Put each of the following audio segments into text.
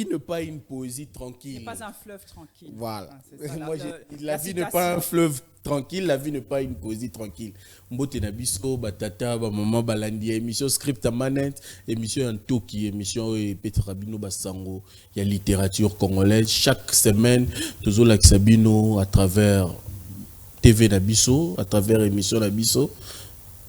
vie n'est pas une poésie tranquille. C'est pas un fleuve tranquille. Voilà. Ça, Moi, la vie n'est pas un fleuve tranquille, la vie n'est pas une poésie tranquille. Mbote na biso, batata, ba maman balandi, émission script à manette, émission en toki, émission et Petrabino Basango, il y a littérature congolaise. Chaque semaine, toujours la Sabino à travers TV Nabiso, à travers émission Nabiso,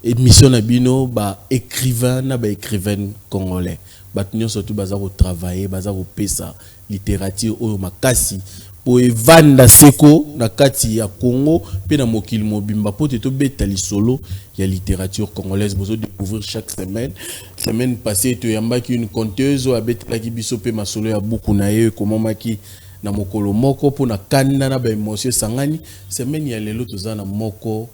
émission Nabino, ba écrivain, na ba écrivaine congolais. Batunion surtout bazaro travailler, bazaro pesa, littérature au makasi. Pour evanda seko na kati ya Congo pe na mokili mobimba po te to betali solo ya littérature congolaise bozo découvrir chaque semaine passée to yambaki une conteuse a betelaki biso pe masolo ya buku na ye comment maki na mokolo moko po na kanda na ba émotion sangani semaine ya lelo tozana moko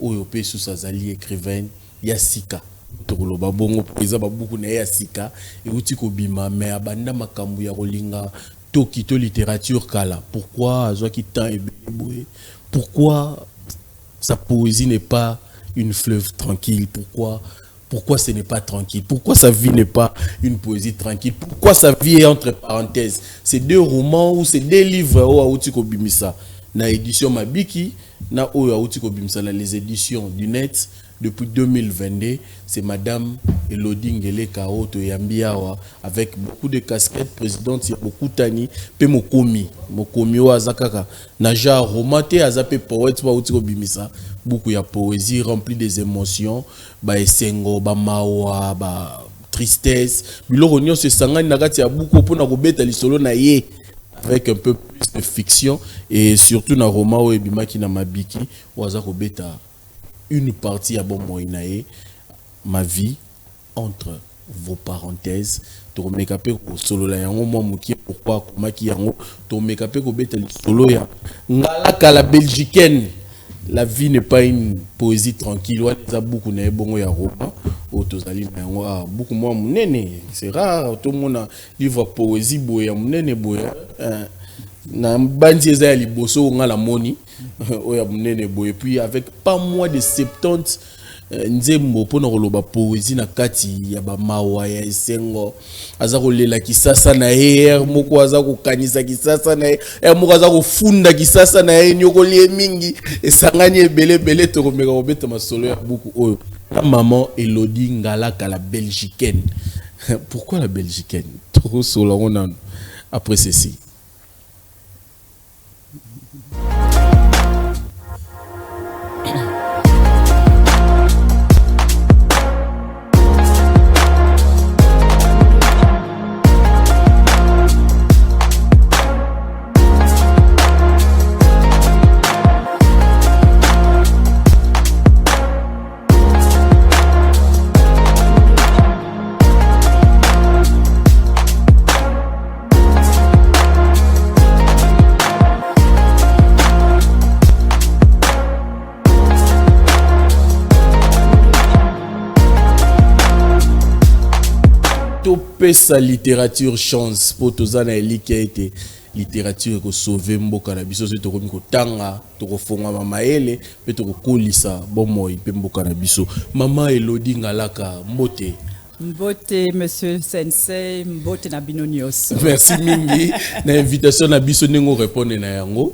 oyo pe sous azali écrivain ya sika tokoloba bongo peza ba buku na ya sika e uti ko bima mais abanda makambu ya kolinga Tokito littérature kala. Pourquoi pourquoi sa poésie n'est pas une fleuve tranquille? Pourquoi ce n'est pas tranquille? Pourquoi sa vie n'est pas une poésie tranquille? Pourquoi sa vie est entre parenthèses? C'est deux romans ou c'est des livres au Aoutiko Bimisa. Na édition Mabiki, na o Aoutiko Bimisa, les éditions du net. Depuis 2022, c'est Madame Elodie Ngele Kaoto Yambiawa avec beaucoup de casquettes, présidente beaucoup tani, pe mokomi wa zakaka. Naja romanté azape poète wa utiko bimisa, beaucoup ya poésie remplie des émotions, ba esengo, ba mawa, ba tristesse. Biloko nyonso sangani nakati ya beaucoup pona kobeta lisolo na ye avec un peu plus de fiction et surtout na roman o ebimaki na mabiki waza kobeta une partie à bon moïnae, ma vie entre vos parenthèses. To mekape ko solo la yango mo mukie pourquoi komaki yango to mekape ko betel solo ya ngalaka la belgicaine. La vie n'est pas une poésie tranquille. Wa za beaucoup na bongo ya roman o tozali na yango beaucoup moi munene. C'est rare tout le monde livre poésie boya munene boya. Na bandi eza ya liboso nga la moni oya munene boye puis avec pas moins de 70 nzembo pona koloba poésie na kati ya ba mawa ya esengo aza kolela kisasa na her moko aza kokanisa kisasa na her moko aza kofunda kisasa na ye nyokoli mingi esangani ebele to komeka kobeta masolo ya buku oyo la maman Elodie Ngalaka la belgicaine. Pourquoi la belgicaine? Trop solo on après ceci. Sa littérature chance pour tozana eli qui a été littérature ko sauver mboka na biso to ko tanga to ko fonga mama ele pe to ko kolisa bomoy pe mboka na biso. Mama Elodie Ngalaka mbote. Mbote monsieur Sensei, mbote na binonios. Merci mingi na invitation na biso nengo répondre na yango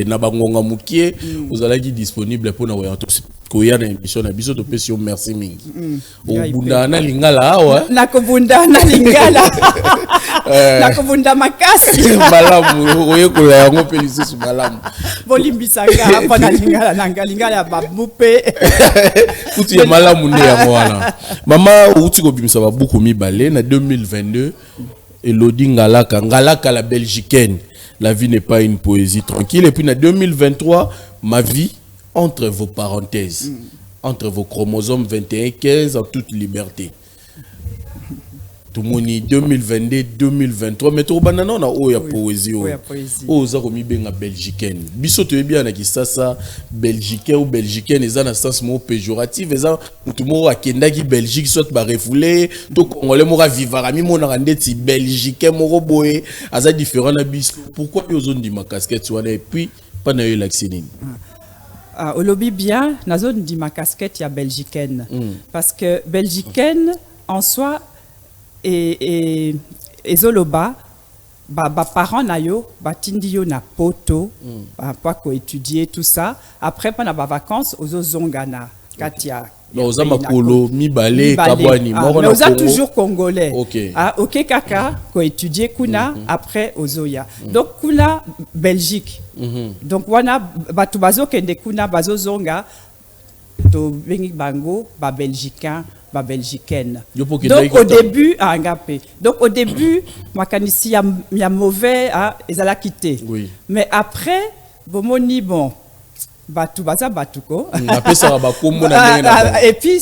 na bangonga mukie vous allez disponible pour na koya na émission na biso to pesio merci mingi. Obunda na lingala awa. Na kobunda na lingala. Na kobunda makasi. Malamu oye kola yango pe lisusu malamu. Bolimbisanga pa na lingala na lingala ya babupe. Kuti ya malamu nde yango wana. Mama uti ko bimisa ba buku mibale na 2022 Elodie Ngalaka la belgicaine. La vie n'est pas une poésie tranquille et puis na 2023 ma vie entre vos parenthèses, entre vos chromosomes 21-15 en toute liberté. Tout le monde 2022-2023, mais tout le monde a oya poésie. Oh, ça comme bien belgicaine. Biso tu es bien na kisasa belgicain ou belgicaine, ils ont un sens mot péjoratif. Ils ont tout le monde a kenda qui Belgique soit ba refoulé, tout congolais mora vivara mi mona randeti belgicain moro boé, asa différent na biso. Pourquoi ils ont dit ma casquette soit et puis pas na eu l'accident. Au lobby bien, na zone dit ma casquette ya belgicaine parce que belgicaine en soi et Zoloba parents na yo batindi yo na poto pas ko étudier tout ça après pendant ba vacances ozo zongana katia oza makolo mibale kabwani mais oza toujours congolais OK OK kaka ko étudier kuna après ozoya donc kuna Belgique donc wana batu bazo kende kuna bazo zonga to bengi bango ba belgicain ba belgicaine. Donc au début donc au début makanisi ya mauvais ezala quitté. Oui. Mais après bomoni bon batu baza batuko. Et puis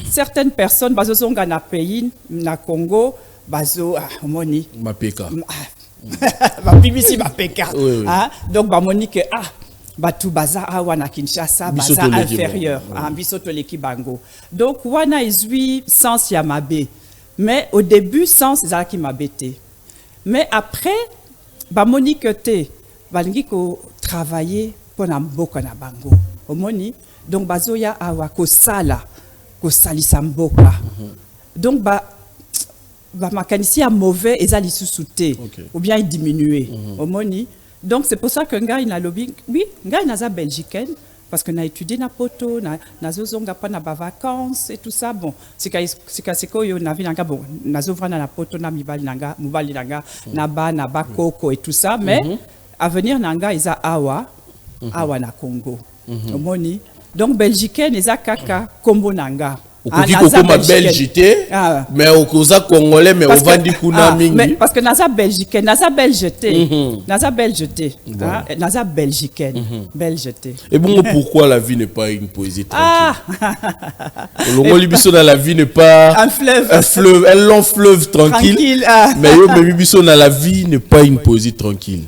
certaines personnes bazo zonga na pays na Congo bazo moni mapeka. Ba bibisi mapeka. Donc ba moni que batu baza wana Kinshasa baza inférieur bisoto leki bango donc wana izwi sens ya mabe mais au début sens ezalaki mabe te mais après bamoni que te balingi ko travailler pona mboka na bango omoni donc bazoya awa kosala kosalisa mboka donc ba makanisi ya mauvais ezali lisusu te ou bien diminuer omoni. Donc c'est pour ça que ngai na lobby oui ngai naza belgicaine parce que na étudié na poto na zozonga pa na ba vacances et tout ça bon c'est ko yo na vinanga bon nazo vana na poto na mibali nanga na ba koko et tout ça mais avenir nanga iza awa na Congo omoni donc belgicaine eza kaka kombo nanga okoki kokoma belge te mais okoza congolais mais ovandi kuna mingi parce que naza belgicaine naza belge te naza belgicaine belge te. Et bon pourquoi la vie n'est pas une poésie tranquille le biso na la vie n'est pas un long fleuve tranquille mais yo me biso na la vie n'est pas une poésie tranquille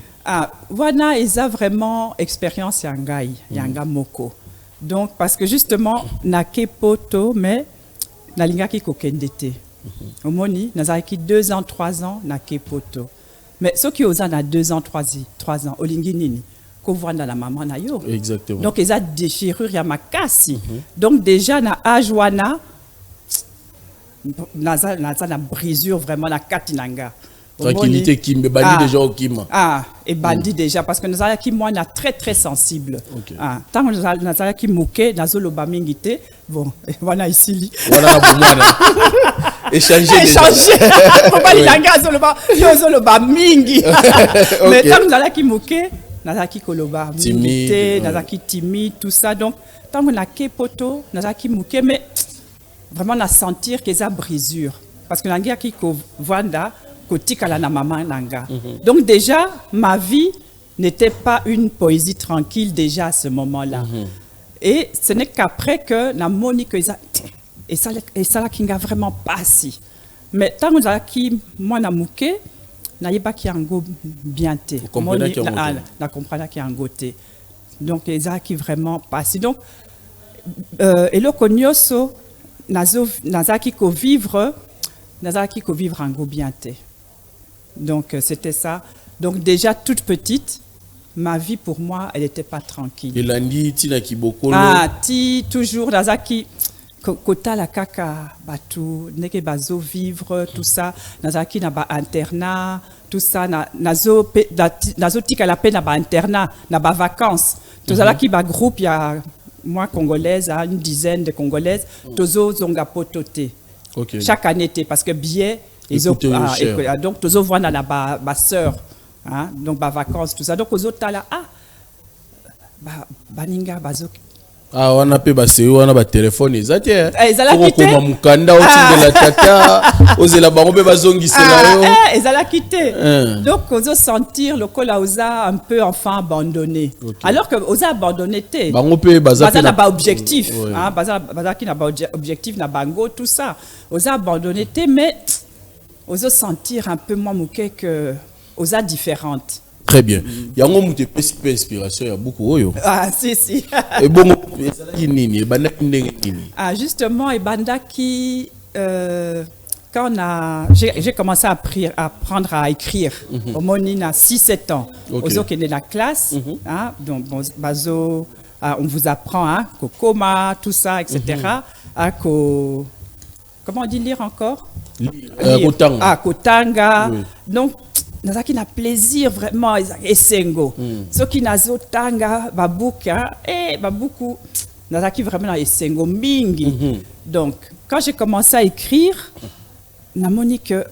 wana eza vraiment expérience ya ngai yanga moko. Donc, parce que justement, na kepoto, mais na lingaki kokendete. Omoni, nazaki 2 ans, 3 ans, na kepoto. Mais ceux qui osent na 2 ans, 3 ans, olingi nini, ko vanda la maman na yo. Exactement. Donc, ils ont déchirure ya makasi. Donc, déjà, na âge wana, naza na brisure vraiment na katinanga. Tranquillité qui me bandit déjà au kima. Et bandit déjà parce que nous avons qui moi na très sensible. Tant que nous avons qui mouké dans le bamingité bon voilà ici li. Voilà bomana. Échanger. Pourquoi il engage le bamingi. Mais tant que nous avons qui mouké nous avons qui koloba timide, nous avons qui timide tout ça donc tant que na kepoto nous avons qui mouké mais vraiment na sentir que ça brisure parce que nangia qui ko vanda na maman nanga. Donc déjà, ma vie n'était pas une poésie tranquille déjà à ce moment-là. Et ce n'est qu'après que na moni que et ça là qui n'a vraiment pas si. Mais tant que qui moi na mouké na yeba qui ango bien te. Na comprendre qui ango te. Donc ça qui vraiment pas si. Donc et le konyoso nazaki ko vivre ango bien te. Donc c'était ça. Donc déjà toute petite, ma vie pour moi, elle n'était pas tranquille. Et lundi, tina kibokolo. Toujours nazaki kota la kaka batu neke bazo vivre tout ça, nazaki na ba internat, tout ça nazo tika la peine na ba internat, na ba vacances. Tout ça là qui ba groupe ya moi congolaise, une dizaine de congolaises, tozo zonga potote. Chaque année parce que billet donc tous les voix ma sœur donc ma vacances tout ça donc aux autres là baninga bazo on a pe basé on a ba téléphone ezate quitté ko mukanda otindela tata ozela bango pe bazongisela yo ezala quitté donc ozo sentir le kola oza un peu enfin abandonné alors que oza abandonné te bango pe baza na ba objectif baza ki na ba objectif na bango tout ça oza abandonné te mais ozo sentir un peu moins mouké que oza différente. Très bien. Yango mute pesi inspiration ya beaucoup oyo. Si. Et bon nini e banda ndenge nini. Justement e banda qui quand j'ai commencé à apprendre à écrire au monina 6-7 ans. Ozo kende na classe donc bazo on vous apprend kokoma tout ça etc. comment on dit lire encore? Kotanga. Ah, Kotanga. Oui. Donc, nazaki na plaisir vraiment esengo. Ce qui nazo tanga babuka babuku nazaki vraiment na esengo mingi. Donc, quand j'ai commencé à écrire, namoni que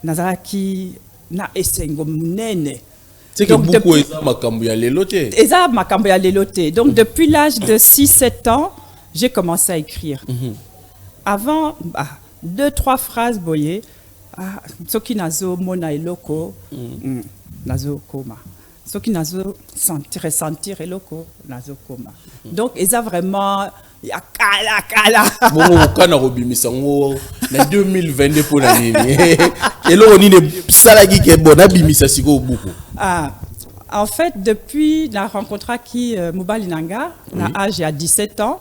nazaki na esengo munene. C'est que beaucoup eza makambo ya lelo te. Eza makambo ya lelo te. Donc depuis l'âge de 6-7 ans, j'ai commencé à écrire. Avant 2-3 phrases boye soki nazo mona eloko nazo koma. Soki nazo ressentir eloko nazo koma. Donc eza vraiment ya kala. Bon kana robimisa ngo na 2022 pour la nini. Eloko ni ne salagi ke bona bimisa siko buku. En fait, depuis la rencontre qui Mubali Nanga, na âge à 17 ans,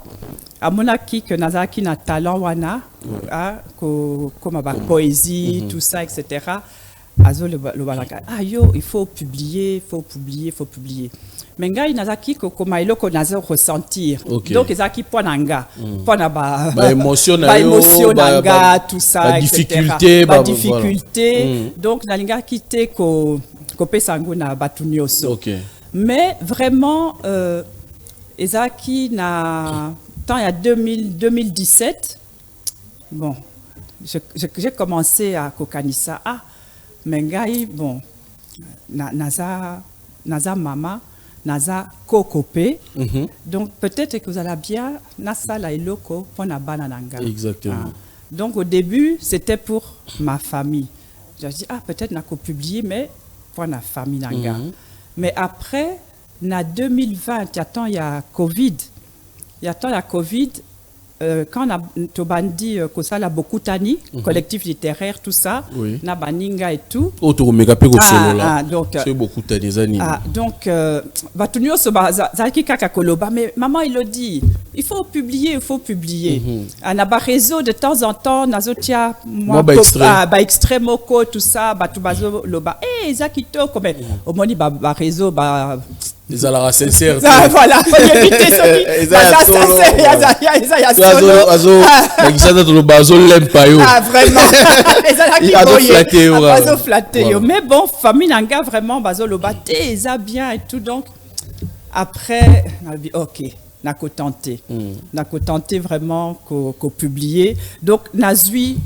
à mon acquis que nazaki na talent wana, comme ma poésie, tout ça, etc. Azo le balanga. Il faut publier. Mais ngai nazaki ko koma ilo ko nazo ressentir. Donc ezaki po nanga, po na ba émotion nanga, tout ça, etc. difficulté. Donc nalinga quitté ko pesango na batunioso. Mais vraiment ezaki na temps il y a 2017. Bon, j'ai commencé à kokanisa mengai bon naza mama naza kokopé. Donc peut-être que vous allez bien nasala iloko pour na banananga. Exactement. Donc au début c'était pour ma famille. J'ai dit peut-être n'a publié mais pour la famille nanga. Mais après na 2020 il y a Covid. Quand on a Tobandi Kosala beaucoup tani collectif littéraire tout ça na baninga et tout donc c'est beaucoup tani zani donc batunyo so bazaki kaka koloba mais maman il le dit il faut publier na ba réseau de temps en temps nazotia moi extrait moko tout ça batu bazo loba zakito comme omoni ba réseau ils ont la sincère. Voilà, faut éviter ça. Vraiment. Mais bon, famille nanga vraiment bazo loba ça bien et tout donc après on a dit OK, n'a ko tenté vraiment ko publier. Donc nazui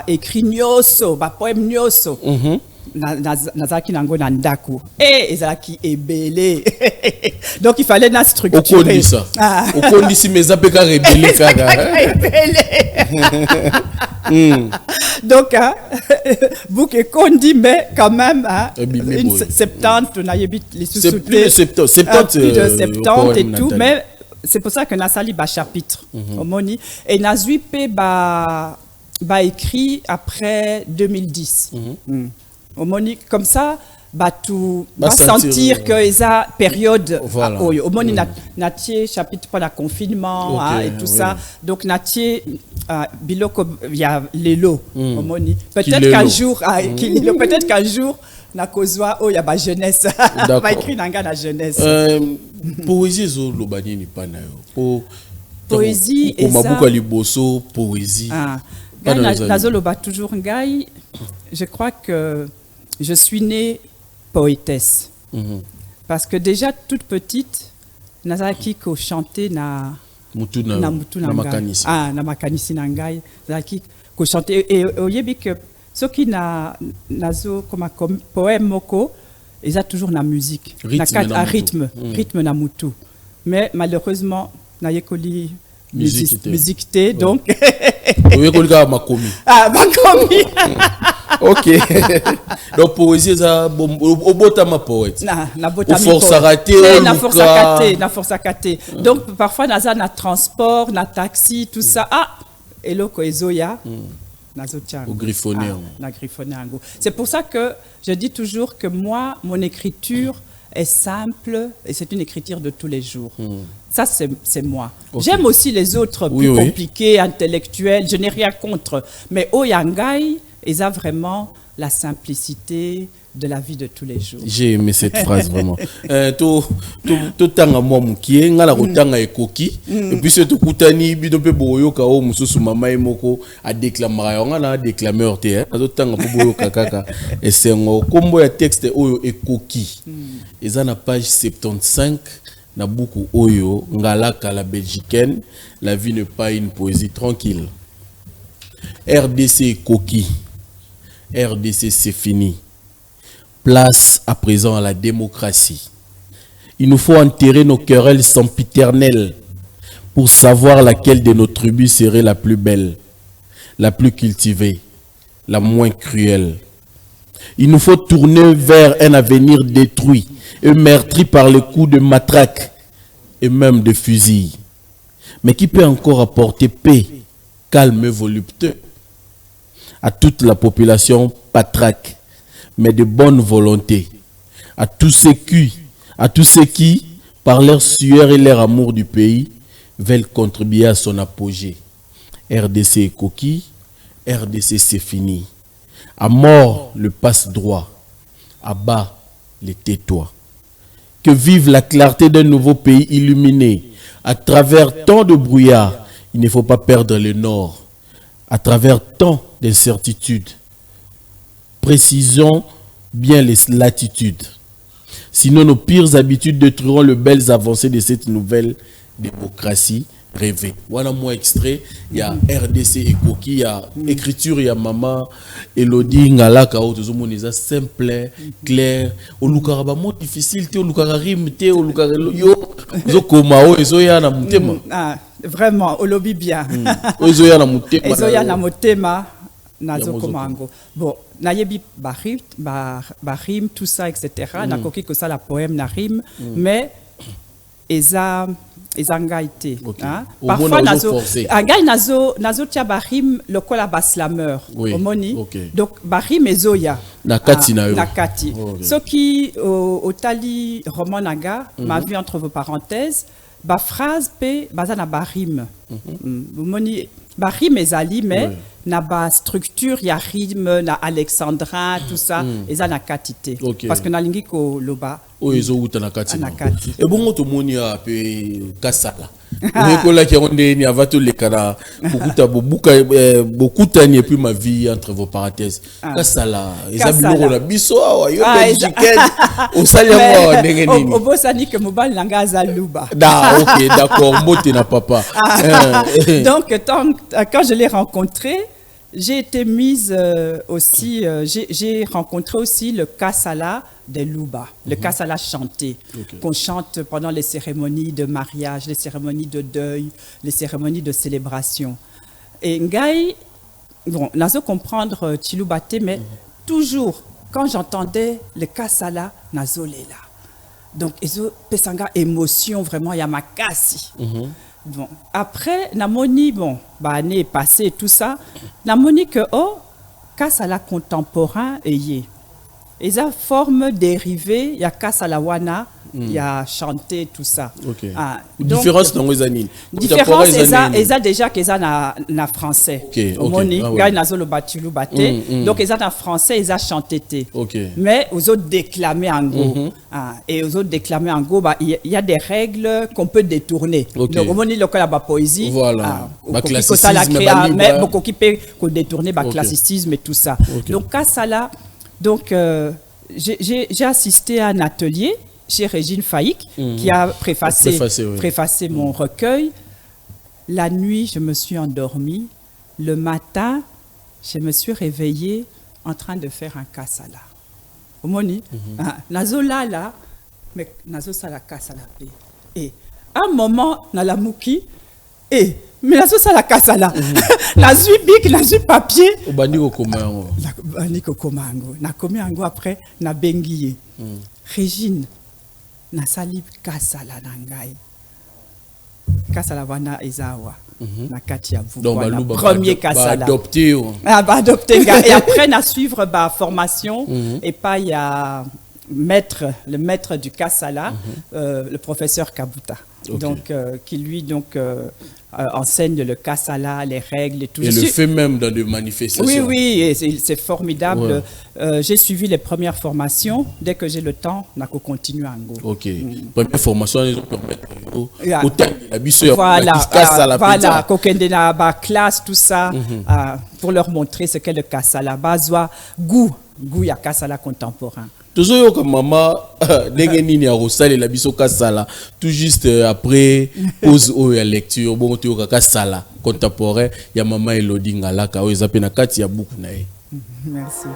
écrit nyoso, poème nyoso. Nazaki nango na ndako ezaki ebele donc il fallait na structurer okondi si meza peka rebele kaka donc bouke kondi mais quand même 70 na yebi les sous plus de 70 et tout mais c'est pour ça que nasali ba chapitre omoni et nazui pe ba écrit après 2010 comme ça tout sentir que esa période au moni natie chapitre pour la confinement et tout ça donc natie biloko ya lelo au moni peut-être qu'un jour na kozwa ya ba jeunesse va écrire nanga na jeunesse poésie zo lobani ni pa na yo poésie et ça mabuko liboso poésie nazoloba toujours ngai je crois que je suis née poétesse. Parce que déjà toute petite, nazaki ko chanter na makanisi. Na makanisi nangai, nazaki ko chanter et oyebi que ce qui nazo comme poème moko, ils a toujours na musique, rythme na mutu. Mais malheureusement, na yekoli musique té donc oyekoli makomi. Makomi. Ok. Donc poésie ça obotama poète. Na botama force raté na force raté. Donc parfois na transport, na taxi, tout ça. Eloko ezoya. Au griffonné. C'est pour ça que je dis toujours que moi mon écriture est simple et c'est une écriture de tous les jours. Ça, c'est moi. Okay. J'aime aussi les autres plus compliqués, intellectuels. Je n'ai rien contre. Mais Oyangai, ils ont vraiment la simplicité de la vie de tous les jours. J'ai aimé cette phrase vraiment. To tanga moi mukie ngala ko tanga ekoki et puis ce to kutani bi do pe boyo ka o mususu mama emoko a déclamer ngala déclameur te to tanga po boyo kaka esengo kombo ya texte oyo ekoki. Eza na page 75 na buku oyo ngala la belgicaine, la vie n'est pas une poésie tranquille. RDC ekoki. RDC c'est fini. Place à présent à la démocratie. Il nous faut enterrer nos querelles sempiternelles pour savoir laquelle de nos tribus serait la plus belle, la plus cultivée, la moins cruelle. Il nous faut tourner vers un avenir détruit et meurtri par les coups de matraque et même de fusil. Mais qui peut encore apporter paix, calme et volupté à toute la population patraque, mais de bonne volonté, à tous ceux qui, par leur sueur et leur amour du pays, veulent contribuer à son apogée. RDC est coquille, RDC c'est fini. À mort le passe-droit, à bas les tais-toi. Que vive la clarté d'un nouveau pays illuminé. À travers tant de brouillard, il ne faut pas perdre le nord. À travers tant d'incertitudes, précisons bien les latitudes. Sinon, nos pires habitudes détruiront les belles avancées de cette nouvelle démocratie rêvée. Voilà mon extrait. Il y a RDC et Koki, il y a écriture, il y a Maman Elodie Ngalaka, c'est simple, clair. Au Lukaraba, mot difficile, au Lukarim, au Lukarelo, yo, Zokomao, et Zoya na mutema. Vraiment, au lobby bien. Zoya na mutema. Zoya na mutema. Nazo komango. Bon, nayebi barim, tout ça, etc. Na koki que ça la poème na rime, mais eza ngaité. Parfois nazo tia barim le kola baslameur omoni. Donc barim ezoya. Nakati na yo. Nakati. Ce qui au tali roman naga, ma vie entre vos parenthèses, ba phrase pe bazana barim. Omoni barim ezali mais na ba structure ya rime na alexandrin tout ça eza na katité parce que na lingi ko loba o ezo uta na kati e bongo to moni a pe kasala ko la ki onde ni avato le kana bokuta bokuta ni et puis ma vie entre vos parenthèses kasala eza biloko na biso awa yo belgicaine o sali mo ndenge nini o bosani que mobile langa azaluba OK d'accord mbote na papa donc quand je l'ai rencontré, j'ai été mise aussi, j'ai rencontré aussi le Kassala des Luba, le Kassala chanté, qu'on chante pendant les cérémonies de mariage, les cérémonies de deuil, les cérémonies de célébration. Et Ngaï, bon, on a besoin comprendre Chilubate, mais toujours, quand j'entendais le Kassala, nazolela. Donc, ezo pesanga émotion, vraiment, yamakasi. Bon, après, namoni, bon, bah, année passée, tout ça, namoni que, oh, Kassala contemporain, et a forme dérivée, il y a Kassala wana, il y a chanté, tout ça. Différence dans les années. Différence, ils ont déjà qu'ils ont na français. Moni, gagne na zolo batilu baté. Donc ils ont na français, ils ont chanté. Mais aux autres déclamés en go. Et aux autres déclamés en go, bah il y a des règles qu'on peut détourner. Donc moni le la poésie. Voilà. Bah classicisme. Mais beaucoup qui peut détourner bah classicisme et tout ça. Donc Kassala, donc j'ai assisté à un atelier chez Régine Faïk, qui a préfacé mon recueil. La nuit, je me suis endormie. Le matin, je me suis réveillée en train de faire un kassala. Omoni, nazo là, mais nazo sala kassala. Et à un moment, na la mouki, mais nazo sala kassala. Nazo bic, nazo papier. Baniko komango. Baniko komango. Na komi ango après, na bengiye. Régine. Na salib kasala nangai kasala wana ezawa na kati ya vubu premier kasala adopté et après na suivre ba formation et pas il y a le maître du kasala le professeur Kabuta donc qui lui donc enseigne le Kassala, les règles et tout. Et le fait même dans des manifestations. Oui, oui, c'est formidable. Ouais. J'ai suivi les premières formations. Dès que j'ai le temps, on a continué à Ngo. Ok. Première formation, ils ont permis voilà, Kokendena, classe, tout ça, pour leur montrer ce qu'est le Kassala. Bazwa, goût ya Kassala contemporain. Toujours comme maman, nengeni a rosali la biso Kassala. Tout juste après pause ou la lecture, bon tu au Kassala contemporain, ya maman Elodie Ngalaka, ils appellent na kati ya beaucoup nae. Merci.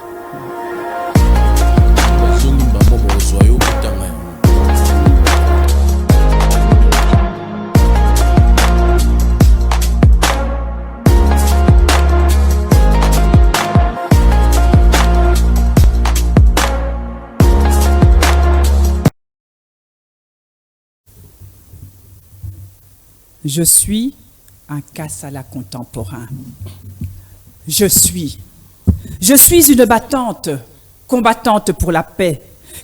Je suis un Kassala contemporain. Je suis une battante, combattante pour la paix,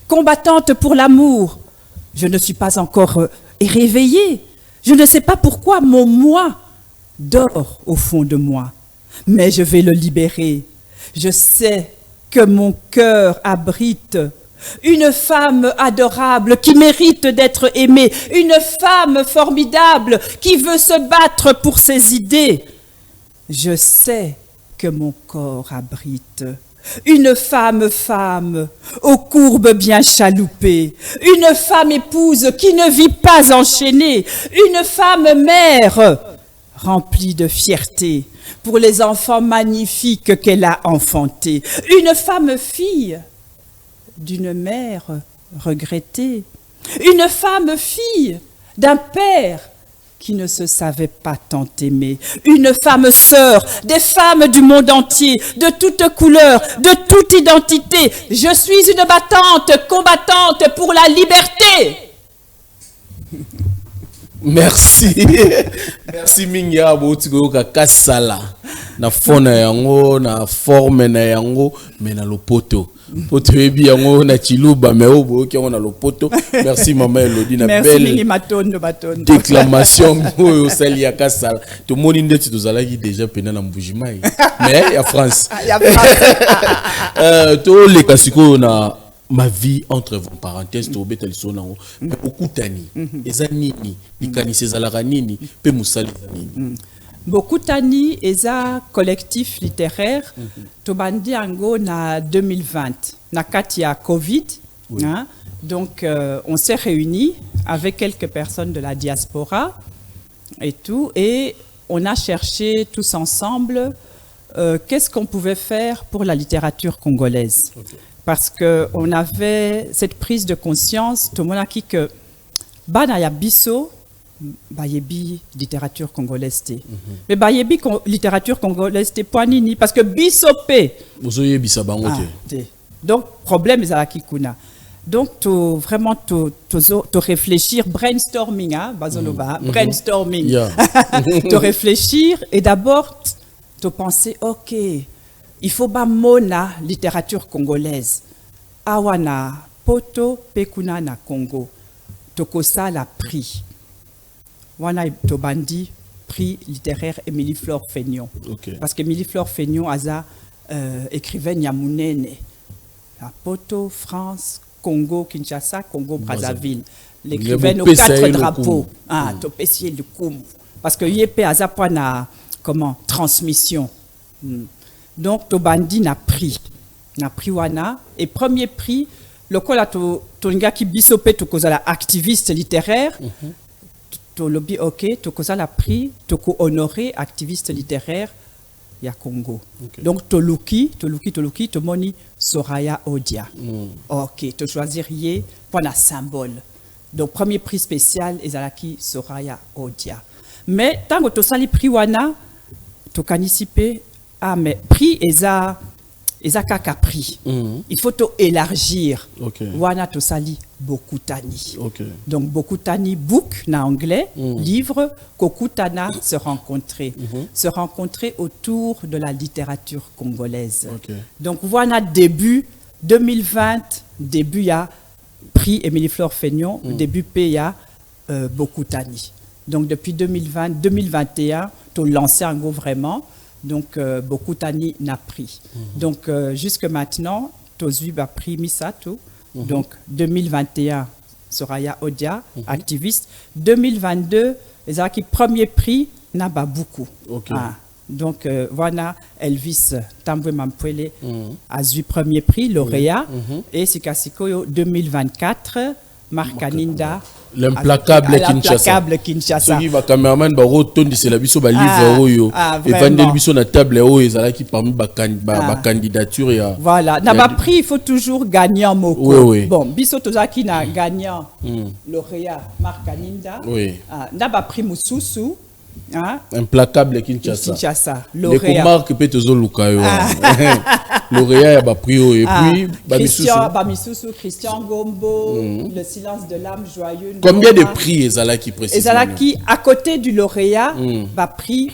combattante pour l'amour. Je ne suis pas encore réveillée. Je ne sais pas pourquoi mon moi dort au fond de moi. Mais je vais le libérer. Je sais que mon cœur abrite une femme adorable qui mérite d'être aimée, une femme formidable qui veut se battre pour ses idées. Je sais que mon corps abrite une femme aux courbes bien chaloupées, une femme épouse qui ne vit pas enchaînée, une femme mère remplie de fierté pour les enfants magnifiques qu'elle a enfantés, une femme fille d'une mère regrettée, une femme fille d'un père qui ne se savait pas tant aimer, une femme sœur des femmes du monde entier, de toutes couleurs, de toute identité. Je suis une battante, combattante pour la liberté. Merci. Merci Minga Boutigoka Kassala. Na fona yango, na forme na yango, mais na lopoto. Poto ebi yango na chiluba mais obo ki on a lopoto. Merci maman Elodie na belle déclamation au sali ya Kassala. To moni ndeti tozalaki déjà pena na mbujimai. Mais ya France. To le kasiko na ma vie entre parenthèses to betali sonango mais okutani eza nini likanisi ezalaka nini pe musali nini. Bokutani eza collectif littéraire tobandi yango na 2020 na kati ya Covid. Oui. Hein? Donc on s'est réunis avec quelques personnes de la diaspora et tout et on a cherché tous ensemble qu'est-ce qu'on pouvait faire pour la littérature congolaise. Okay. Parce qu'on avait cette prise de conscience tout le monde a dit que bana ya biso bayebi littérature congolaise te. Mais bayebi littérature congolaise te poanini parce que bisope bozoyebi sa bango te. Donc problème ezalaki kuna. Donc vraiment to réfléchir brainstorming bazoloba brainstorming. To réfléchir et d'abord to penser OK, il faut ba mona littérature congolaise. Awana poto pekuna na Congo. Tokosa la prix. Wana tobandi prix littéraire Émilie Flore Feignon. Okay. Parce que Émilie Flore Feignon a écrivaine ya munene. La Poto, France, Congo, Kinshasa, Congo, Brazzaville. L'écrivaine aux 4 drapeaux. Ah, topesier le koum. Parce que yépé a na comment transmission. Donc tobandi na prix wana et premier prix le kola to nga ki bisope to kozala activiste littéraire. To lobby OK to kozala prix to ko honorer activiste littéraire ya Congo. Okay. Donc toluki to moni Soraya Odia. OK, to choisir yé pour la symbole. Donc premier prix spécial ezalaki Soraya Odia. Mais tango to sali prix wana to kanisipe mais prix eza kaka prix. Il faut to élargir. Okay. Wana to sali Bokutani. Okay. Donc Bokutani book na anglais, livre, Kokutana se rencontrer. Se rencontrer autour de la littérature congolaise. Okay. Donc voilà début 2020, début ya prix Émilie Flore Feignon, début PA Bokutani. Donc depuis 2020, 2021, tu as lancé un go vraiment. Donc beaucoup d'années n'a pris. Donc jusque maintenant, tu as pris Misato. Donc 2021, Soraya Odia, activiste. 2022, les qui premier prix n'a pas beaucoup. Okay. Donc voilà, Elvis Tambwe Mampwele a eu premier prix, lauréat. Et Sikasiko 2024, Marc Aninda. L'implacable Kinshasa. Celui va cameraman ba rotondi c'est la biso ba livre oyo. Et vandel biso na table oyo ezala qui parmi ba candidature ya. Voilà, n'a pas pris, il faut toujours gagnant moko. Oui. Bon, biso tozaki na gagnant lauréat Marc Aninda. Oui. N'a pas pris Mususu. Implacable Kinshasa. Lauréat. Les marques peut te zoluka yo. Lauréat ya ba prix et puis Christian Gombo, Le silence de l'âme joyeux. Combien de prix ezala qui précisément? Ezala qui à côté du lauréat ba prix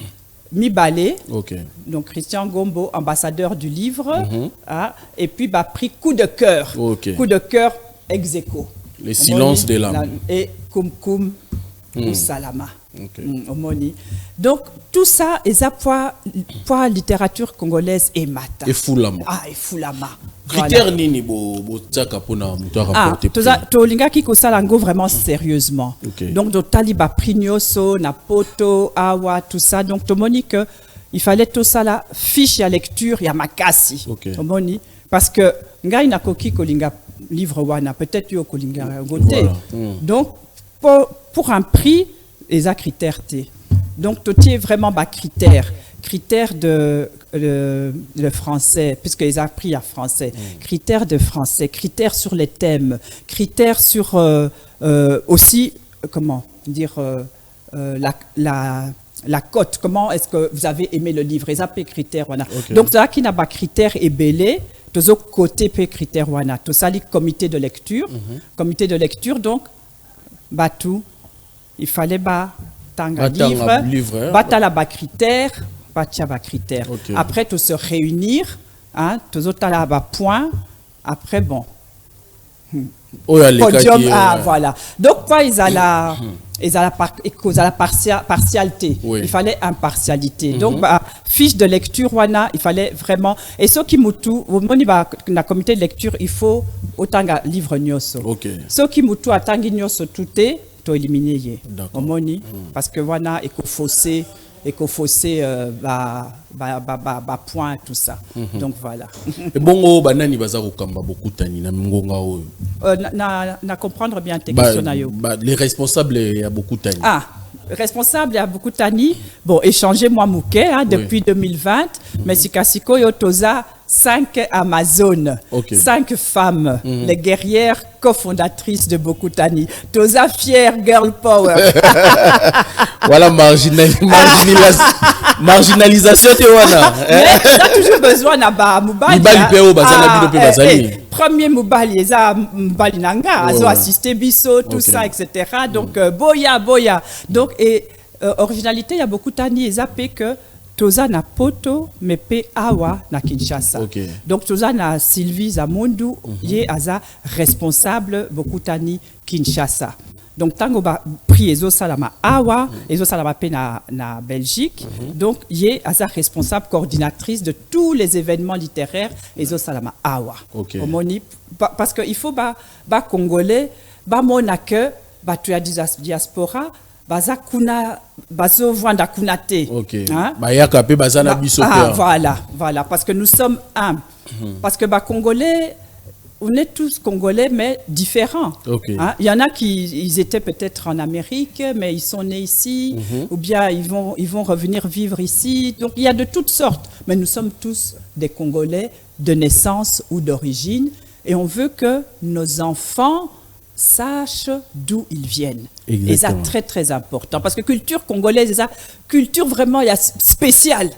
Mibale. OK. Donc Christian Gombo, ambassadeur du livre, et puis ba prix coup de cœur. Okay. Coup de cœur ex aequo. Le silence de l'âme. Et Koum ou Salama. Okay. Donc tout ça est à pour littérature congolaise et mata. Et Foulama. Et Foulama. Critère nini bo tsaka pona muto remporter. To linga ki ko salango vraiment sérieusement. Okay. Donc do taliba prinyoso na poto awa tout ça donc to monique il fallait tout ça la fiche à lecture ya makasi. Okay. To moni parce que ngai na koki ko linga livre wana peut-être yo ko linga goté. Voilà. Donc pour un prix les critères T. Donc, tout est vraiment critères de français, puisque les a pris à français, critères de français, critères sur les thèmes, critères sur aussi, comment dire, la cote, comment est-ce que vous avez aimé le livre, les AP critères, voilà. Okay. Donc, ça qui n'a pas critères et belé, tous autres côtés P critères, voilà. Tout ça, les comités de lecture, donc, tout. Il fallait tanga livre, batala ba critères, batia ba critères. Okay. Après tout se réunir, tous autres là ba point. Après bon. Podium, voilà. Donc quoi ils allaient la partialité. Oui. Il fallait impartialité. Donc fiche de lecture wana, il fallait vraiment et ce qui mutu au na comité de lecture, il faut autant livre nyoso. OK. Ce qui mutu atangi nyoso touté éliminer parce que voilà éco-fossé point tout ça. Donc voilà. Et bon banani bazako kamba beaucoup tani na ngonga oyo. Na comprendre bien tes questions na yo. Les responsables il y a beaucoup tani. Responsable, il y a beaucoup d'années. Bon, échanger moi mouké depuis 2020, mais si Kasiko Yotoza 5 Amazones, 5 femmes, les guerrières cofondatrices de beaucoup d'années. Toza fière girl power. Voilà marginalisation te wana. Mais t'as toujours besoin na ba mubali. Premier mubali eza mubali nanga, azo assister biso tout ça etc. Donc boya. Donc et originalité il y a beaucoup d'années zapé que Toza na poto mais pe awa na Kinshasa. Donc Toza na Sylvie Zamondu yé aza responsable beaucoup d'années Kinshasa. Donc tango ba prix ezo salama awa ezo salama pe na Belgique. Donc yé aza responsable coordinatrice de tous les événements littéraires ezo salama awa. Parce que il faut ba congolais ba monake ba tu diaspora baza kuna bazo vanda kuna te. Bayaka pe baza na biso voilà parce que nous sommes humbles. Parce que congolais on est tous congolais mais différents. Il y en a ils étaient peut-être en Amérique mais ils sont nés ici ou bien ils vont revenir vivre ici. Donc il y a de toutes sortes mais nous sommes tous des Congolais de naissance ou d'origine et on veut que nos enfants sachent d'où ils viennent. Exactement. Et c'est très très important parce que culture congolaise, c'est culture vraiment spéciale.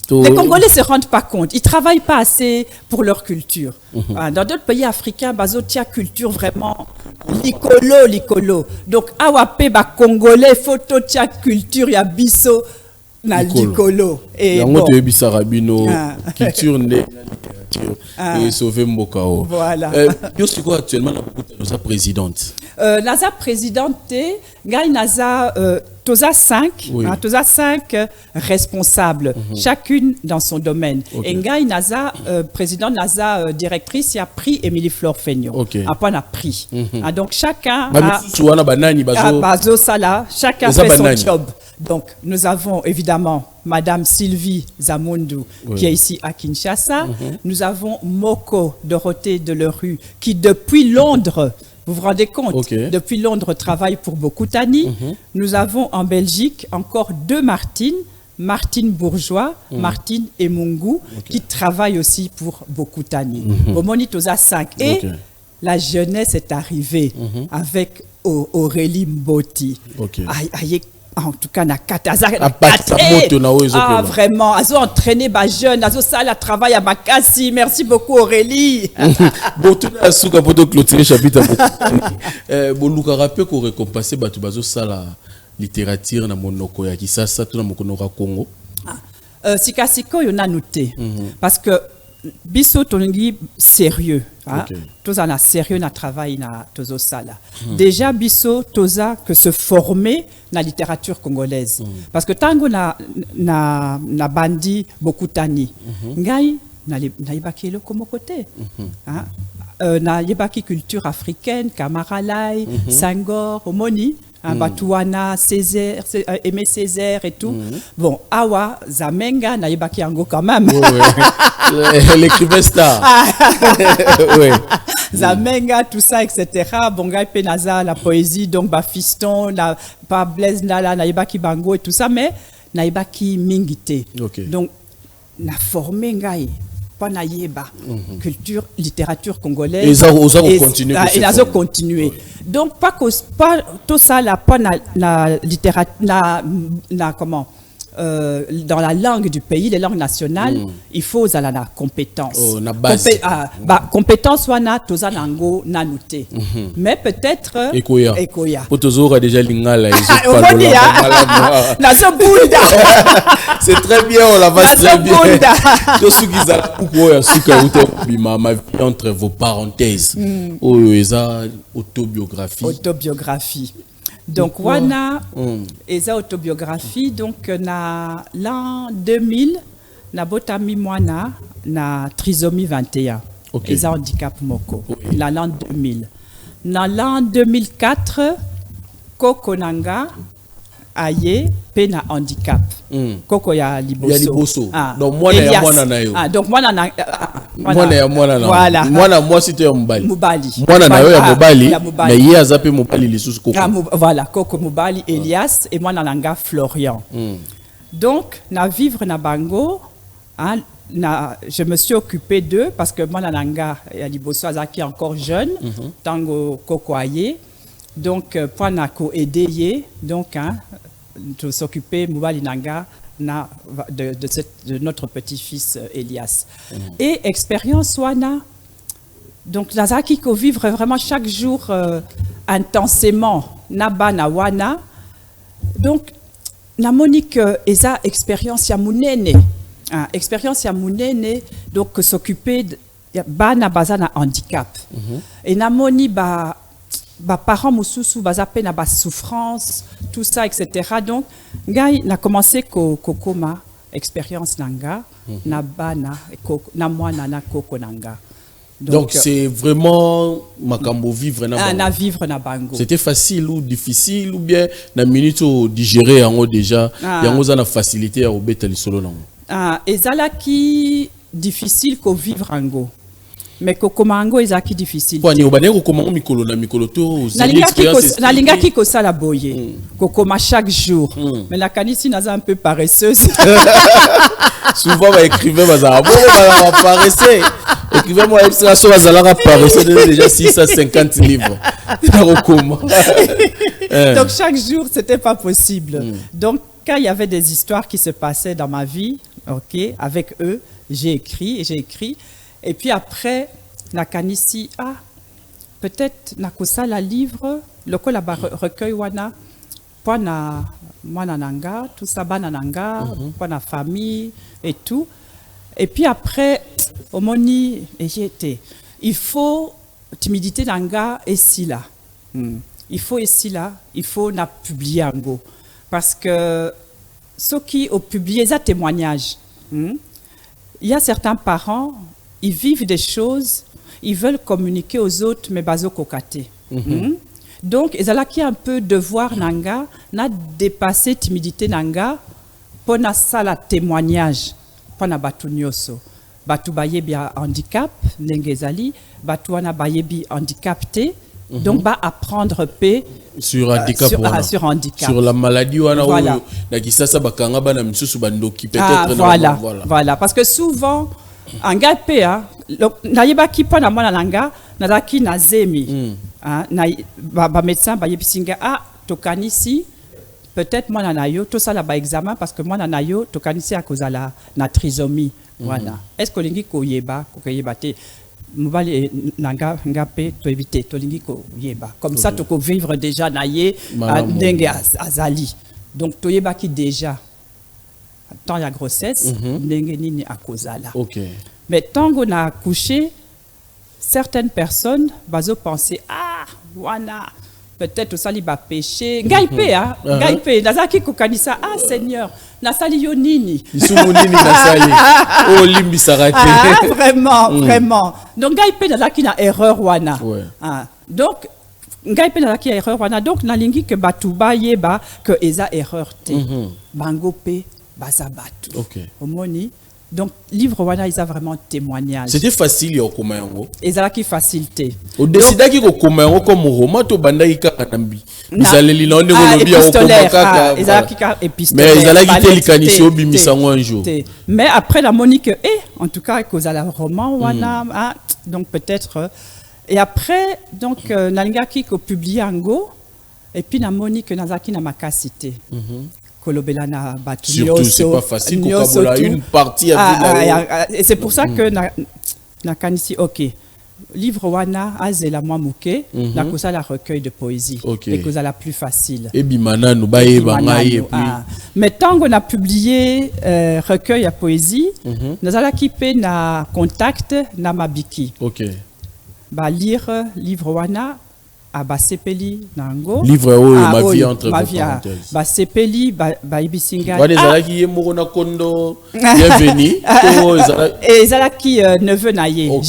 Les Congolais se rendent pas compte, ils travaillent pas assez pour leur culture. Dans d'autres pays africains, bazotia culture vraiment licolo. Donc awape ba Congolais photo tia culture ya biso na licolo. Et bon. Culture et sauver Mbokao. Voilà. C'est quoi actuellement la présidente? Naza présidente, Ngai Naza Toza 5, oui. Toza 5 responsables, chacune dans son domaine. Okay. Et Ngai Naza, président Naza, directrice, il a pris Émilie Flore Feignon. Okay. Après, on a pris. Donc, chacun chacun fait son job. Donc, nous avons évidemment Madame Sylvie Zamundou, qui est ici à Kinshasa. Nous avons Moko Dorothée Delerue, qui depuis Londres, vous vous rendez compte, depuis Londres travaille pour Bokutani. Nous avons en Belgique encore 2 Martine. Martine Bourgeois, Martine Emungu, qui travaillent aussi pour Bokutani. Au Monitosa 5. Et la jeunesse est arrivée avec Aurélie Mboti. En tout cas, vraiment, ils ont entraîné les jeunes, ils ont ça, le travail à Makassi. Merci beaucoup, Aurélie. Bon, tout le monde pour clôturer le chapitre. Bon, nous avons rappelé qu'on récompensait la littérature dans monoko ya Kisasa, tout dans monoko Congo. Sikasiko, il y en a noté. Parce que biso tongi sérieux, tous en a sérieux na travail na tozo sala. Déjà biso toza que se former na littérature congolaise. Parce que tango na bandi Bokutani, ngai na ibaki le comme côté. Na ibaki culture africaine, Kamaralai, Sangor, Omoni. Batouana, Césaire, Aimé Césaire et tout. Bon, Awa, Zamenga, Naïbaki Ango quand même. L'écrivain star. Zamenga, tout ça, etc. Bongai Penaza, la poésie, donc Bafiston, pas Blaise Nala, Naïbaki Bango et tout ça, mais Naïbaki Mingite. Donc, na formé Ngai. Culture, littérature congolaise. Et ça continuer. Et ça continuer. Donc, pas tout ça, la littérature, comment dans la langue du pays, les langues nationales, il faut la compétence. Compétence, nango nanouté. Mais peut-être. Ekoya. Pour toujours déjà lingala. C'est très bien, on l'avance très bien. Entre vos parenthèses. Autobiographie. Autobiographie. Donc, wana eza autobiographie. Donc, na l'an 2000, na botami mwana na trisomie 21. Eza handicap moko. Na l'an 2000. Na l'an 2004, Koko Nanga aye pe na handicap. Koko ya liboso. Donc moi na mwana na yo. Donc moi na voilà. Moi si tu es mobali. Moi na yo ya mobali. Mais il y a zappé mobali les sous Koko. Voilà, Koko mobali Elias et moi na nanga Florian. Donc na vivre na bango, je me suis occupé d'eux parce que moi na nanga ya liboso azaki encore jeune, tango Koko aye. Donc pour na ko aider donc de s'occuper Moubali Nanga de notre petit-fils Elias. Et expérience wana, donc Nazaki ko vivre vraiment chaque jour intensément naba na wana. Donc na Monique eza expérience ya munene, expérience ya munene, donc s'occuper de bana bazana handicap. Et na moni parents mususu bazape na souffrance, tout ça, etc. Donc, ngai na commencé kokoma expérience nanga na bana na mwana na Koko Nanga. Donc c'est vraiment makambo vivre na bango. Na vivre na bango. C'était facile ou difficile ou bien na minute au digérer yango déjà yango za na facilité ya obeta lisolo nango. Ezalaki difficile ko vivre ango. Mais kokomango ezaki difficile. Kwa ni obane kokomango mikolo na mikolo to nalingaki ko sala boye. Kokoma chaque jour. Mais la kanisi naza un peu paresseuse. Souvent va écrivain bazara paresseux. Écrivain moi illustration bazala paresseux déjà 650 livres. Donc chaque jour c'était pas possible. Donc quand il y avait des histoires qui se passaient dans ma vie, avec eux, j'ai écrit. Et puis après, na kanisi peut-être na kosala livre, le recueil wana, pour na mwana nanga, tout ça bana nanga, pour na famille et tout. Et puis après, omoni j'étais. Il faut timidité nanga et si là. Il faut na publier ango. parce que ceux qui ont publié des témoignages, il y a certains parents, ils vivent des choses, ils veulent communiquer aux autres, mais bazo kokate. Donc, ils ont un peu devoir nanga, n'a dépassé timidité nanga, pour na sala témoignage, pour na batu nyoso. Batu bayebi handicap, nengezali, batu wana bayebi handicapté. Donc, va apprendre paix sur handicap, sur handicap. Sur la maladie, voilà. Voilà, parce que souvent, en gapé, n'ayeba qui pas na mona nanga, n'adaki na zemi, ba médecin ba yebisinga tokanisi, peut-être moi nanayo, tout ça là ba examen parce que moi nanayo tokanisi à cause de la trisomie, voilà. Est-ce que lingi koyeba te mobali nanga ngape to éviter to lingi ko yeba comme ça to ko vivre déjà naye ndenge azali donc to yeba ki déjà tant la grossesse ndenge nini akozala. Mais tant qu'on a accouché, certaines personnes bazo penser wana peut-être au sali ba péché ngaipe ngaipe nazaki kokanisa Seigneur nasali yo nini nini nasali limbi sarate vraiment donc ngaipe nazaki na erreur wana donc ngaipe nazaki erreur wana donc nalingi que batu ba yeba que eza erreur te bango pe baza batu omoni. Donc, livre wana, ils ont vraiment témoignage. C'était facile au Komayango. Ils ont qui facilité. Au décida qui au Komayango comme Roma to bandai kakanambi. Vous allez l'île de Golobia au Komaka. Ils ont qui épistolaire. Mais ils allaient quitter les canisio bimisango un jour. Mais après la Monique, en tout cas, cause à la roman wana, donc peut-être. Et après, donc, Nalga qui a publié en Go, et puis la Monique Nazaki na makasité. Surtout, c'est pas facile une partie et c'est pour ça que na kanisi livre wana azela moi muke na kosa la recueil de poésie et cause la plus facile et bimana nous baye bangai mais tant qu'on a publié recueil à poésie nous allons équiper na contact na mabiki ba lire livre wana Basepeli nango livre ma vie entre parenthèses Basepeli ibisinga ezalaki mona kondo bienvenue ezalaki neveu na ye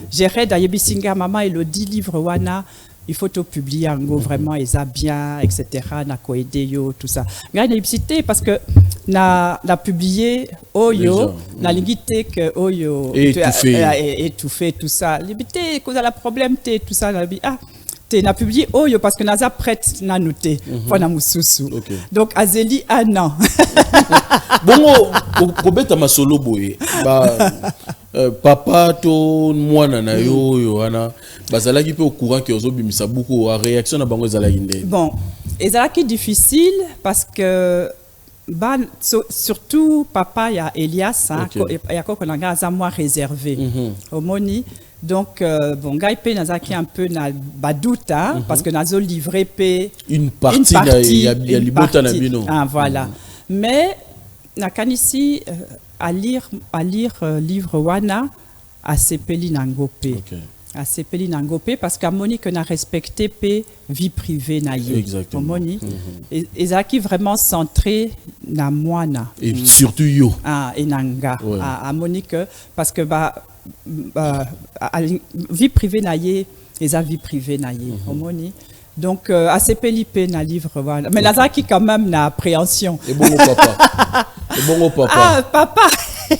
Jared ibisinga maman Elodie livre wana il faut tout publier en go vraiment eza bien etc na ko aider yo tout ça ngai na ibisité parce que na publié oyo na lingité que oyo étouffé tout ça libité cause la problème tout ça na publié oyo parce que naza prête na noter pour na mususu donc azeli non bongo kobeta masolo boye papa to mwana na yo wana bazalaki pe au courant que ozobimisa beaucoup réaction na bango ezalaki ndé bon ezalaki difficile parce que surtout papa ya Elias ya ko konanga za moi réservé au moni donc bon ngai pe nazaki un peu na baduta parce que nazo livré pe une partie ya libota na bino voilà mais na kanisi à lire livre wana à sepeli nangope à sepeli nangope parce qu'à Monique n'a respecté pe vie privée na ye Moni et zaki vraiment centré na moana et surtout yo et nanga à Monique parce que vie privée na ye et sa vie privée na ye Moni donc à sepeli pe na livre voilà mais nazaki quand même na appréhension et bon papa papa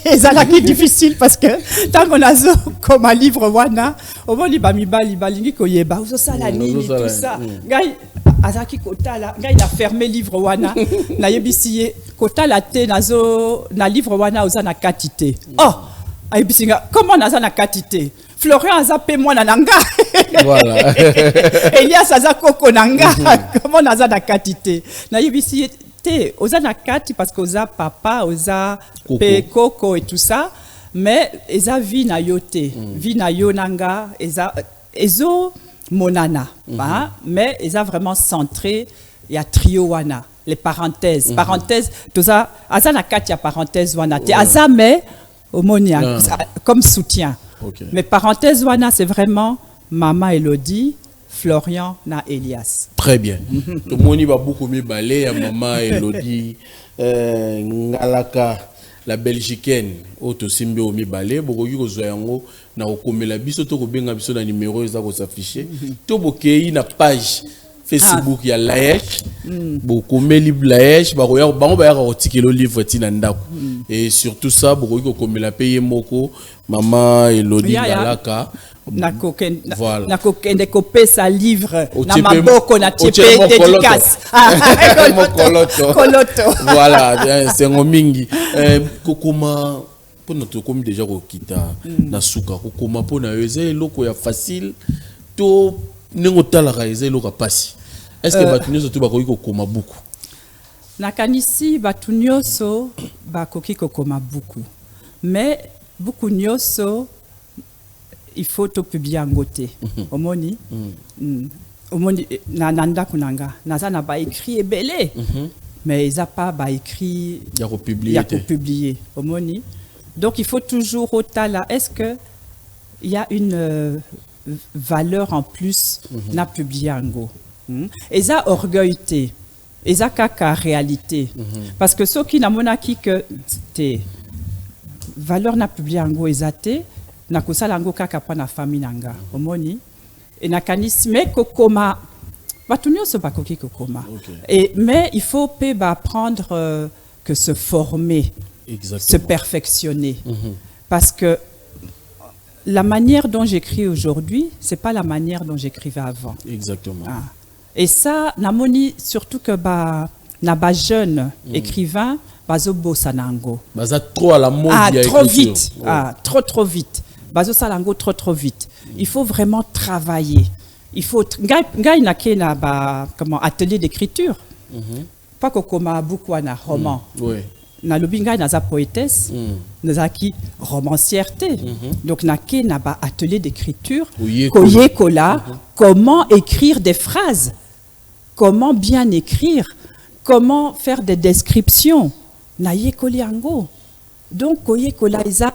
ezalaki difficile parce que tant qu'on a comme un livre wana au moins libamibali balingi koyeba uzosala nini tout ça ngai azaki kotala ngai na fermé livre wana na yebisi kotala te nazo na livre wana uzana katité ayebisinga comment naza na katité Florian azape mwana nanga voilà Elias azakoko nanga comment naza na katité na yebisi te oza na kati parce que oza papa oza pe koko et tout ça mais eza vie na yo te vie na yo nanga ezo monana mais eza vraiment centré ya trio wana les parenthèses toza aza na kati ya parenthèse wana te azame omonia comme soutien mais parenthèse wana c'est vraiment maman Elodie Florian na Elias. Très bien. Tout le monde va beaucoup mieux balé à maman Elodie Ngalaka la Belgicaine auto simbe o mi balé bokoki ko zoyango na okomela biso to ko benga biso na numéro za ko s'afficher to bokei na page Facebook ya Laèche bokomeli Laèche ba koya bango ba ya ko tikelo livre tina ndako et surtout ça bokoki ko komela payer moko maman Elodie Ngalaka voilà. Nako kende kopesa livre na maboko na tiepe dédicace koloto voilà c'est ngomingi kokoma pona to komi déjà ko kita na suka kokoma pona eze loko ya facile to nengo talaka eze loko pasi est-ce que batunyoso to bakoki kokoma buku nakanisi batunyoso bakoki kokoma buku mais buku nyoso il faut to publier en côté omoni omoni na nanda kunanga naza na ba écrit ebelé mais ils a pas ba écrit ya ko publier omoni donc il faut toujours otala est-ce que il y a une valeur en plus na publier en go et ça orgueilleté et ça kaka réalité parce que ceux qui na monaki que té valeur na publier en go ezate na kosala ngo kaka pa na famille nanga omoni et na kanisme kokoma batunyo se bakoki kokoma et mais il faut pe ba apprendre que se former se perfectionner parce que la manière dont j'écris aujourd'hui c'est pas la manière dont j'écrivais avant exactement et ça namoni surtout que na ba jeune écrivain bazo bosanango baza trop à la mode trop vite trop vite bazo salango trop vite il faut vraiment travailler il faut ngai na kena ba comment atelier d'écriture pas kokoma beaucoup na roman na lobi ngai na za poétesse na za ki romancière donc na kena ba atelier d'écriture koyekola comment écrire des phrases comment bien écrire comment faire des descriptions na yekoli yango donc koyekola isa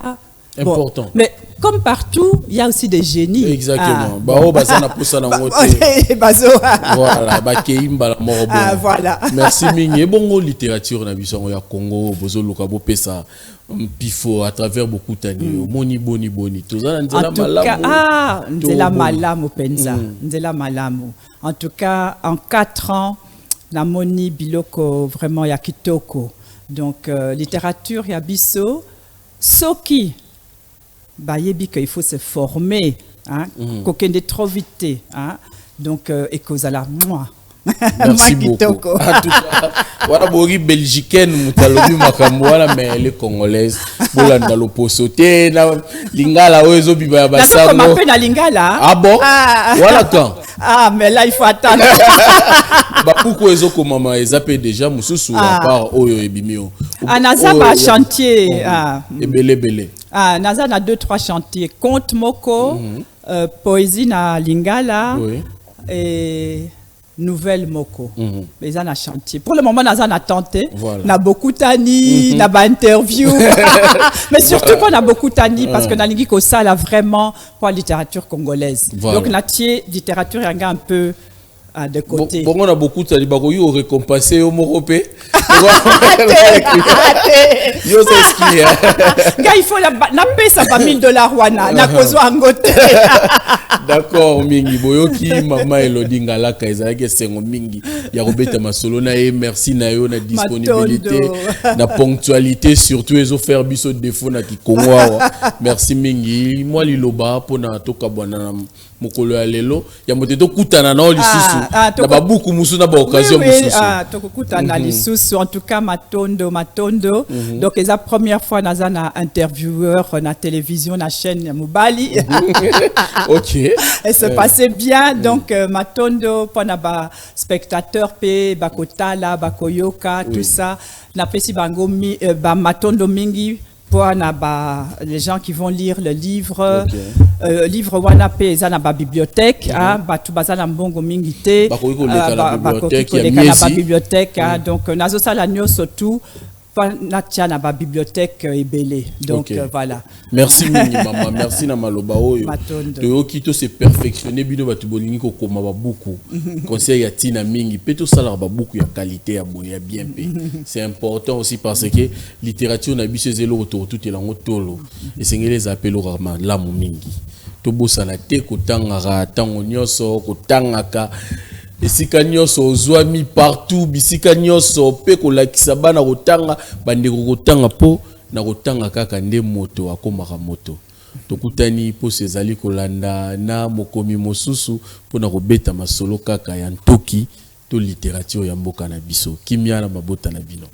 important. Bon, mais comme partout, il y a aussi des génies. Exactement. Voilà. Merci Mingi. Bongo littérature na biso ya Congo, bozo lokabo pesa pifo à travers beaucoup d'années. Moni boni. Tozana nzela malamu. Nzela malamu penza. Nzela malamu. En tout cas, en 4 ans, na moni biloko vraiment ya kitoko. Donc littérature ya biso soki bayebi qu'il faut se former hein kokende trop vite hein donc et kozala moi merci beaucoup en tout cas voilà bori belgicaine mutalobi makambo wala mais elle est congolaise bolanda loposote na lingala ozo biba ya basango na ko na lingala ah bon voilà quand mais là il faut attendre ba pourquoi ezo ko mama ezape déjà mususu à part oyo ebimio anaza ba chantier ebele naza na 2-3 chantiers conte moko poésie na lingala et nouvelle moko mais ça na chantier pour le moment naza na tenté na beaucoup tani na ba interview mais surtout qu'on a beaucoup tani parce que na lingi ko sala vraiment pour la littérature congolaise donc na tie littérature yanga un peu de côté. Bon, on a beaucoup de gens qui ont récompensé au Moropé. Il faut la paix, ça va $1000 wana. Na kozo angote. D'accord, mingi boyoki maman Elodie Ngalaka ezalaki sengo mingi ya robeta masolo na e merci na yo na disponibilité na ponctualité surtout ezo faire biso défaut na Kikongo. Merci mingi moi liloba pona toka bwana mokolo ya lelo ya moteto kutana na lisusu na babuku musu na ba occasion mususu tokukutana lisusu en tout cas matondo donc c'est la première fois naza na intervieweur na télévision na chaîne Mobali. OK et se passait bien donc matondo pona ba spectateur pe bakotala bakoyoka tout ça na pesi bango ba matondo mingi pour les gens qui vont lire le livre livre wana pe za na ba bibliothèque batu bazala mbongo mingi te bakoki koleka na bibliothèque donc nazo sala nyoso tout na tia na ba bibliothèque ebele. Donc voilà. Merci mingi maman, merci na maloba oyo. To kito se perfectionner bino batu bolingi ko koma ba beaucoup. Conseil ya tina mingi, peto sala ba beaucoup ya qualité ya boya bien pe. C'est important aussi parce que littérature na biso zelo autour tout elango tolo. Et sengele les appels rarement la mingi. To bosala te ko tangara tango nyoso ko tangaka esika nyonso ozwami partout bisika nyonso pe kolakisa bana kotanga bandeko kotanga po na kotanga kaka nde moto akomaka moto tokutani po sezali kolanda na mokomi mosusu po na kobeta masolo kaka ya ntoki to littérature ya mboka na biso kimia na mabota na bino.